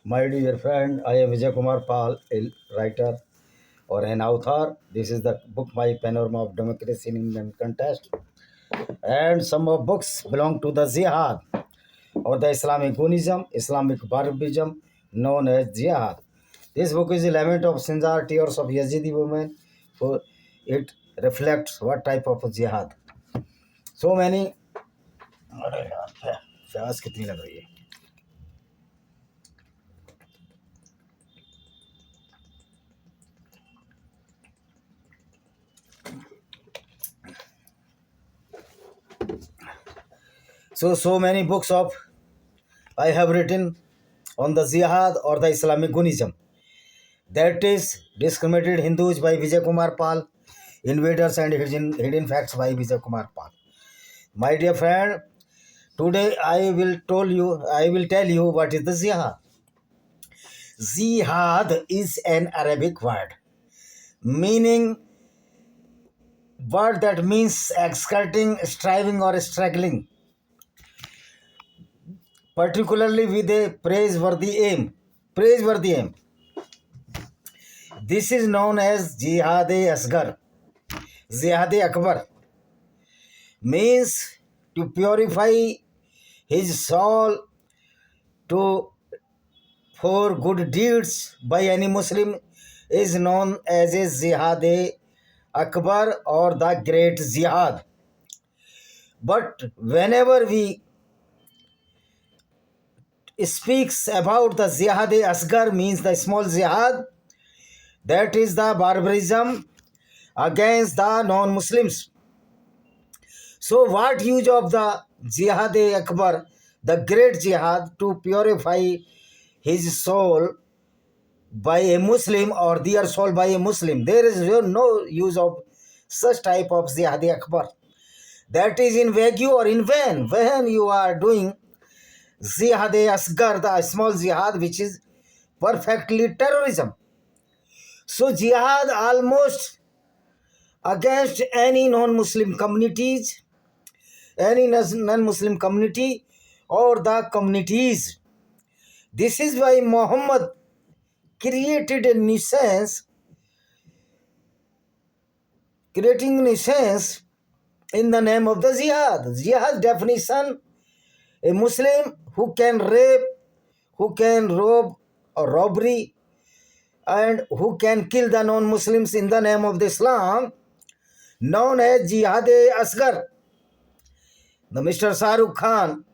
My dear friend, I am Vijay Kumar Pal, a writer or an author. This is the book My Panorama of Democracy in Indian Contest. And some of books belong to the Jihad or the Islamic Unism, Islamic Barbarism, known as Jihad. This book is a lament of Sinjar tears of Yazidi women, for it reflects what type of jihad. So many. अरे यार, प्यास कितनी लग रही है. So many books of I have written on the Jihad or the Islamic Unism. That is Discriminated Hindus by Vijay Kumar Pal, Invaders and Hidden Facts by Vijay Kumar Pal. My dear friend, today I will tell you what is the Jihad. Jihad is an Arabic word that means exerting, striving or struggling, particularly with a praiseworthy aim. This is known as Jihad-e-Asghar. Jihad-e-Akbar means to purify his soul for good deeds by any Muslim is known as a Jihad-e-Akbar or the Great Jihad. But whenever we speaks about the Jihad-e-Asghar means the small jihad, that is the barbarism against the non-Muslims. So what use of the Jihad-e-Akbar, the great jihad, to purify his soul by a Muslim or their soul by a Muslim? There is no use of such type of Jihad-e-Akbar. That is in vague or in vain. When you are doing Jihad-e-Asghar, the small jihad, which is perfectly terrorism. So jihad almost against any non-Muslim communities, any non-Muslim community or the communities. This is why Muhammad creating a nuisance in the name of the jihad. Jihad definition: a Muslim who can rape, who can rob or robbery, and who can kill the non-Muslims in the name of the Islam, known as Jihad-e-Asghar. The Mr. Shah Rukh Khan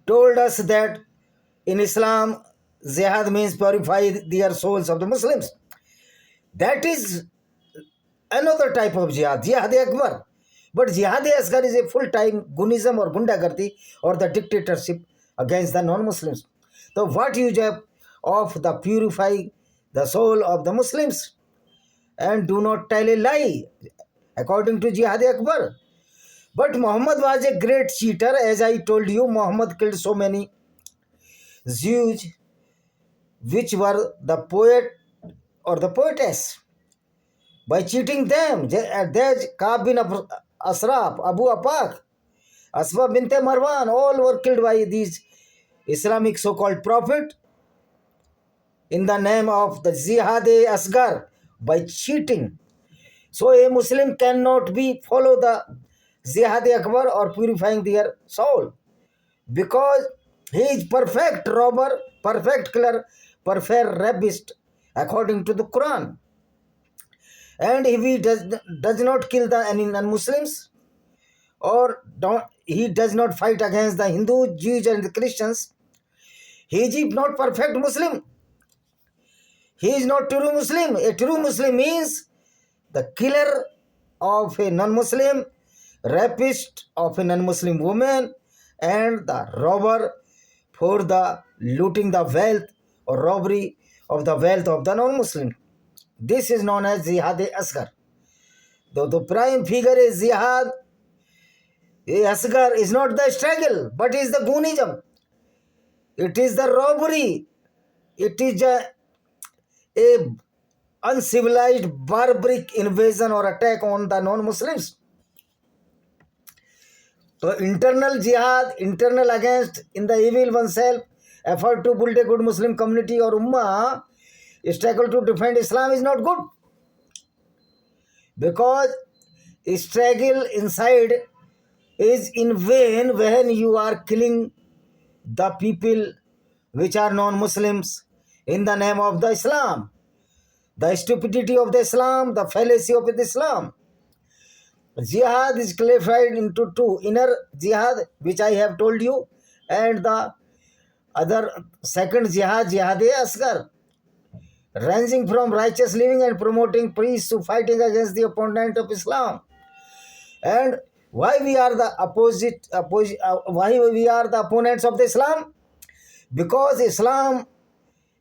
told us that in Islam, jihad means purify their souls of the Muslims. That is another type of jihad, Jihad-e-Akbar. But Jihad-e-Asghar is a full-time Gunism or Gundagardi or the dictatorship against the non-Muslims. So what use of the purify the soul of the Muslims? And do not tell a lie, according to Jihad-e-Akbar. But Muhammad was a great cheater. As I told you, Muhammad killed so many Jews, which were the poet or the poetess. By cheating them, there's Ka'b bin Ashraf, Abu Apak, Asma bint Marwan, all were killed by these Islamic so-called prophet in the name of the Jihad-e-Asghar by cheating. So a Muslim cannot follow the Jihad-e-Akbar or purifying their soul, because he is perfect robber, perfect killer, perfect rapist according to the Quran. And if he does not kill any non-Muslims, or he does not fight against the Hindu, Jews and the Christians, he is not perfect Muslim. He is not true Muslim. A true Muslim means the killer of a non-Muslim, rapist of a non-Muslim woman, and the robber for the looting the wealth or robbery of the wealth of the non-Muslim. This is known as Jihad-e-Asghar. Though the prime figure is Jihad-e-Asghar is not the struggle, but is the Gunism. It is the robbery. It is a uncivilized, barbaric invasion or attack on the non-Muslims. So internal jihad, internal against in the evil oneself, effort to build a good Muslim community or ummah, struggle to defend Islam is not good. Because struggle inside is in vain when you are killing the people which are non-Muslims in the name of the Islam. The stupidity of the Islam, the fallacy of the Islam. Jihad is classified into two: inner jihad, which I have told you, and the other second jihad, jihad-e-asghar, ranging from righteous living and promoting peace to fighting against the opponent of Islam. And why we are the why we are the opponents of the Islam? Because Islam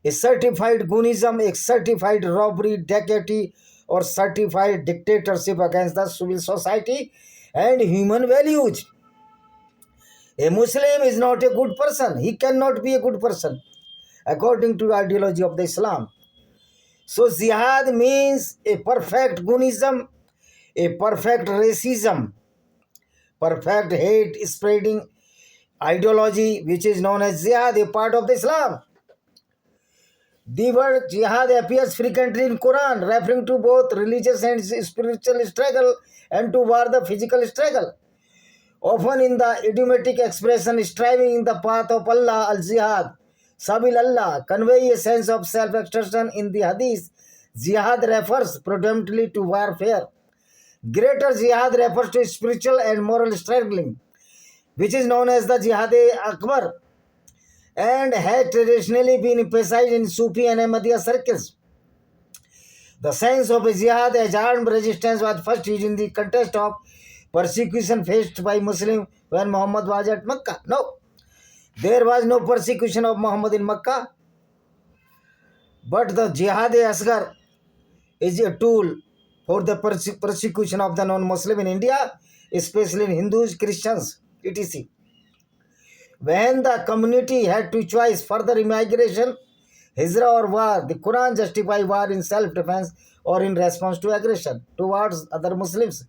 is certified Gunism, a certified robbery, dacoity, or certified dictatorship against the civil society and human values. A Muslim is not a good person. He cannot be a good person according to the ideology of the Islam. So jihad means a perfect Gunism, a perfect racism, perfect hate spreading ideology, which is known as jihad, a part of the Islam. The word jihad appears frequently in Quran, referring to both religious and spiritual struggle and to war the physical struggle. Often in the idiomatic expression striving in the path of Allah, al-jihad, sabil Allah, convey a sense of self-expression. In the hadith, jihad refers predominantly to warfare. Greater jihad refers to spiritual and moral struggling, which is known as the Jihad-e-Akbar, and has traditionally been emphasized in Sufi and Ahmadiyya circles. The sense of a jihad as armed resistance was first used in the context of persecution faced by Muslims when Muhammad was at Makkah. No, there was no persecution of Muhammad in Makkah, but the Jihad-e-Asghar is a tool for the persecution of the non-Muslim in India, especially in Hindus, Christians, etc. When the community had to choose further immigration, hijrah or war, the Quran justifies war in self-defense or in response to aggression towards other Muslims.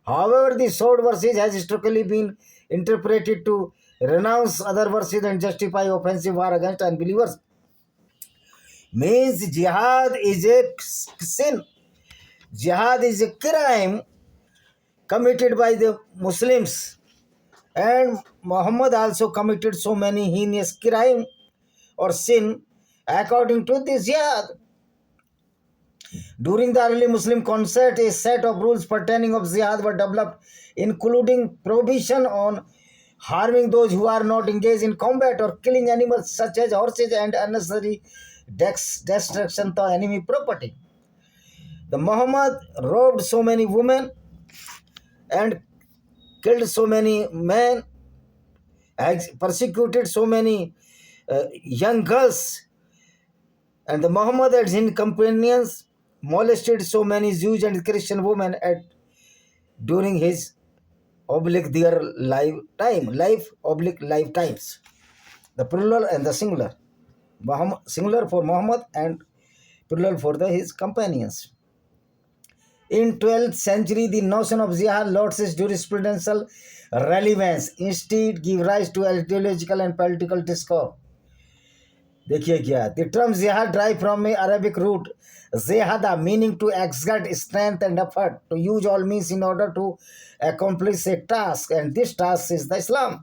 However, the sword verses has historically been interpreted to renounce other verses and justify offensive war against unbelievers. Means jihad is a sin. Jihad is a crime committed by the Muslims, and Muhammad also committed so many heinous crime or sin according to this jihad. During the early Muslim concept, a set of rules pertaining of jihad were developed, including prohibition on harming those who are not engaged in combat or killing animals such as horses and unnecessary destruction of enemy property. The Muhammad robbed so many women and killed so many men, persecuted so many young girls, and the Muhammad and his companions molested so many Jews and Christian women during his their lifetimes. The plural and the singular. Singular for Muhammad and plural for his companions. In 12th century, the notion of jihad lost its jurisprudential relevance. Instead, give rise to ideological and political discourse. देखिए क्या, the term jihad derives from an Arabic root jihada, meaning to exert strength and effort, to use all means in order to accomplish a task, and this task is the Islam.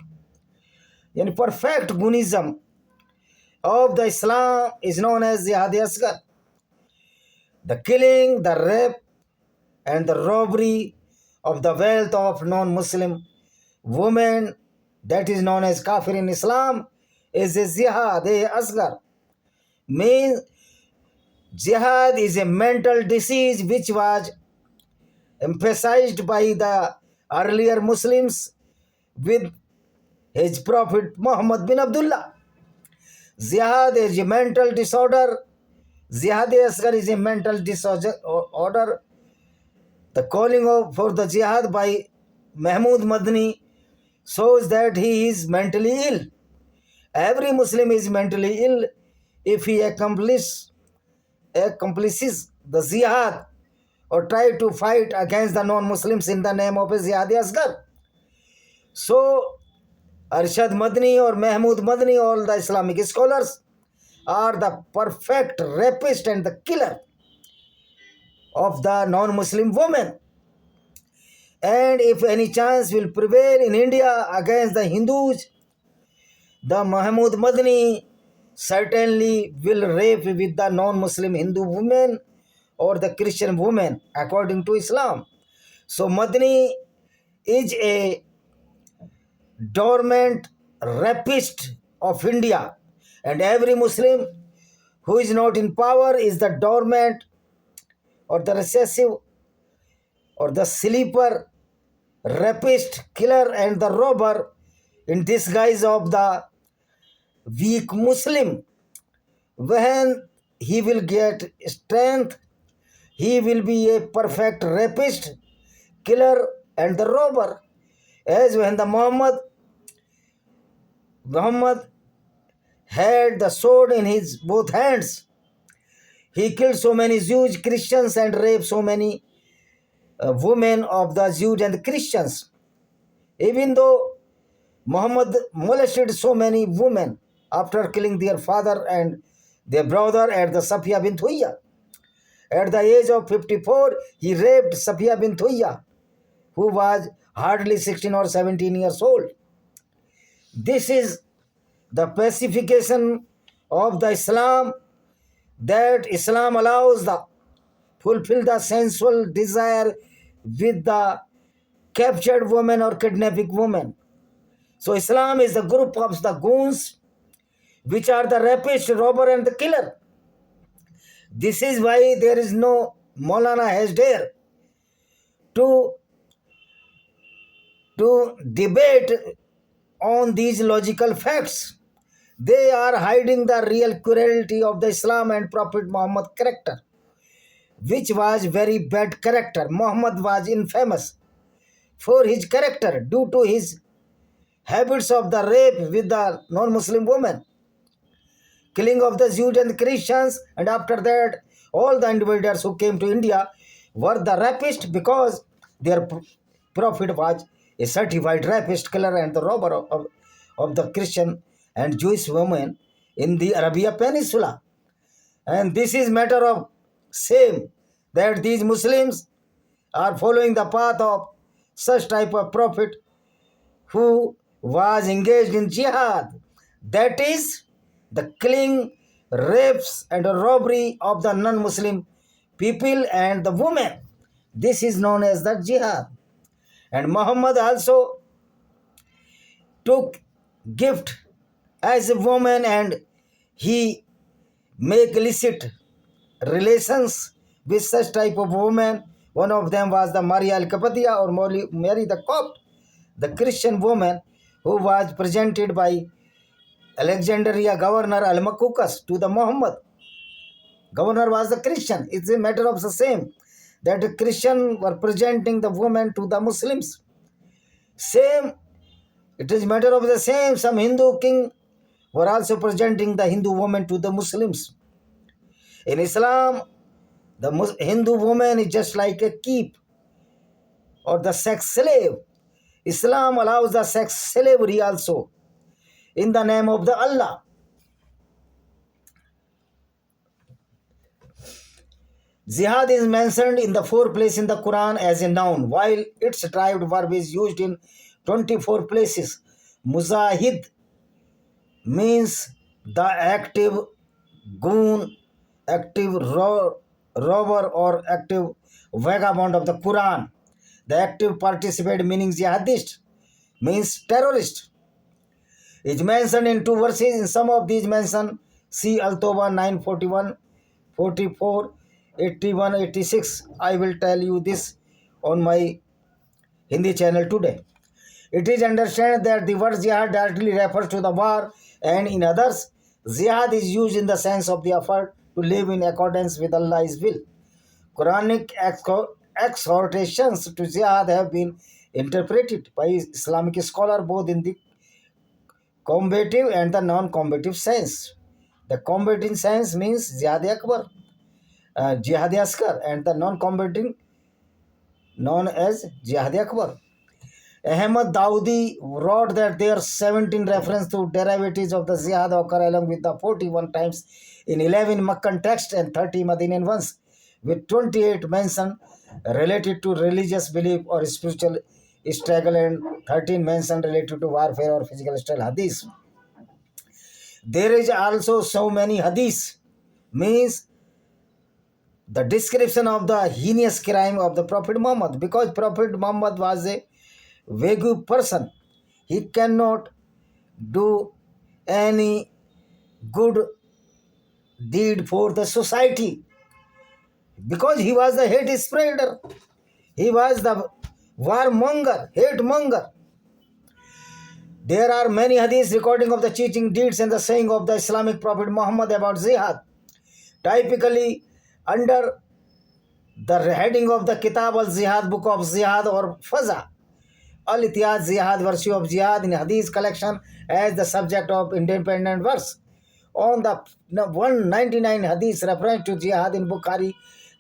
Yani perfect Gunism of the Islam is known as Jihad-e-Asghar. The killing, the rape, and the robbery of the wealth of non-Muslim women, that is known as kafir in Islam, is a Jihad-e-Asghar. Means jihad is a mental disease which was emphasized by the earlier Muslims with his Prophet Muhammad bin Abdullah. Jihad is a mental disorder. Jihad-e-Asghar is a mental disorder. The calling for the jihad by Mahmud Madni shows that he is mentally ill. Every Muslim is mentally ill if he accomplishes the jihad or try to fight against the non-Muslims in the name of a Jihad-e-Asghar. So, Arshad Madni or Mahmood Madni, all the Islamic scholars, are the perfect rapist and the killer of the non-Muslim women. And if any chance will prevail in India against the Hindus, the Mahmood Madni certainly will rape with the non-Muslim Hindu women or the Christian women according to Islam. So Madni is a dormant rapist of India, and every Muslim who is not in power is the dormant or the recessive or the sleeper rapist, killer, and the robber in disguise of the weak Muslim. When he will get strength, he will be a perfect rapist, killer, and the robber. As when the Muhammad had the sword in his both hands, he killed so many Jews, Christians, and raped so many women of the Jews and Christians. Even though Muhammad molested so many women after killing their father and their brother at the Safiya bint Huyya. At the age of 54, he raped Safiya bint Huyya, who was hardly 16 or 17 years old. This is the pacification of the Islam, that Islam allows the fulfill the sensual desire with the captured woman or kidnapping woman. So Islam is the group of the goons, which are the rapist, robber, and the killer. This is why there is no Maulana has dare to debate on these logical facts. They are hiding the real cruelty of the Islam and Prophet Muhammad character, which was very bad character. Muhammad was infamous for his character due to his habits of the rape with the non-Muslim women, killing of the Jews and Christians, and after that all the invaders who came to India were the rapists, because their prophet was a certified rapist, killer, and the robber of the Christian and Jewish women in the Arabia Peninsula. And this is matter of shame that these Muslims are following the path of such type of prophet who was engaged in jihad, that is the killing, rapes, and robbery of the non-Muslim people and the women. This is known as the jihad. And Muhammad also took gift as a woman, and he make illicit relations with such type of women. One of them was the Maria Al-Qabadia, or Mary the Copt, the Christian woman who was presented by Alexandria governor Al-Makukas to the Muhammad. Governor was the Christian. It's a matter of the same, that the Christian were presenting the woman to the Muslims. Same, it is matter of the same. Some Hindu king were also presenting the Hindu woman to the Muslims. In Islam, the Hindu woman is just like a keep or the sex slave. Islam allows the sex slavery also in the name of the Allah. Jihad is mentioned in the 4 places in the Quran as a noun, while its derived verb is used in 24 places. Mujahid means the active goon, active robber, or active vagabond of the Quran. The active participant, meaning jihadist, means terrorist. Is mentioned in 2 verses. In some of these mention, see Al-Tawbah 9:41, 44, 81, 86. I will tell you this on my Hindi channel today. It is understood that the word jihad directly refers to the war, and in others, jihad is used in the sense of the effort to live in accordance with Allah's will. Quranic exhortations to jihad have been interpreted by Islamic scholars both in the combative and the non-combative sense. The combating sense means Jihad Akbar, Jihad Askar, and the non-combating known as Jihad Akbar. Ahmad Daudi wrote that there are 17 references to derivatives of the jihad occur along with the 41 times in 11 Meccan texts and 30 Madinian ones, with 28 mention related to religious belief or spiritual struggle and 13 mention related to warfare or physical struggle. Hadith. There is also so many hadiths, means the description of the heinous crime of the Prophet Muhammad, because Prophet Muhammad was a vague person. He cannot do any good deed for the society because he was the hate spreader. He was the warmonger, hate monger. There are many hadiths recording of the teaching deeds and the saying of the Islamic Prophet Muhammad about jihad, typically under the heading of the Kitab al-Jihad, Book of Jihad or Faza. Al-Ihtiyaj Jihad, Virtue of Jihad in Hadith collection as the subject of independent verse. On the 199 Hadith referring to Jihad in Bukhari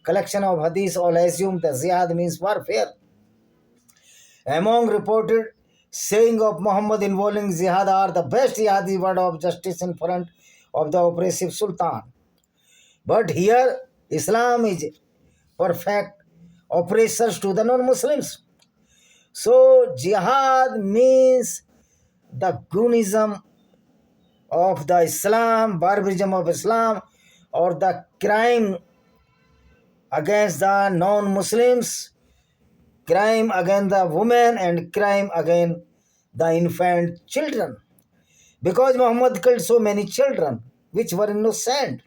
collection of Hadith, all assume that Jihad means warfare. Among reported saying of Muhammad involving Jihad are the best Jihadi word of justice in front of the oppressive Sultan. But here Islam is perfect oppressors to the non-Muslims. So jihad means the gunism of the Islam, barbarism of Islam, or the crime against the non-Muslims, crime against the women, and crime against the infant children. Because Muhammad killed so many children which were innocent.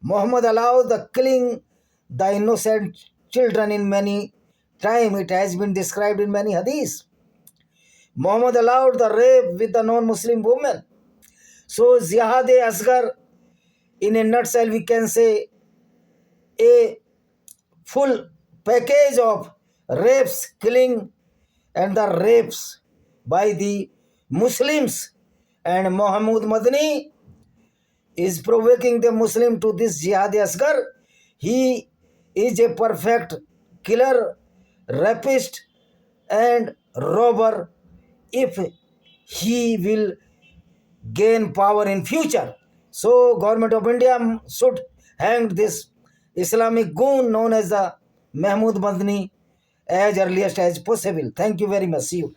Muhammad allowed the killing the innocent children in many times. It has been described in many hadiths. Muhammad allowed the rape with the non-Muslim women. So Jihad-e-Asghar, in a nutshell, we can say a full package of rapes, killing, and the rapes by the Muslims. And Muhammad Madani is provoking the Muslim to this Jihad-e-Asghar. He is a perfect killer, rapist, and robber if he will gain power in future. So government of India should hang this Islamic goon known as the Mahmood Madani as earliest as possible. Thank you very much. See you.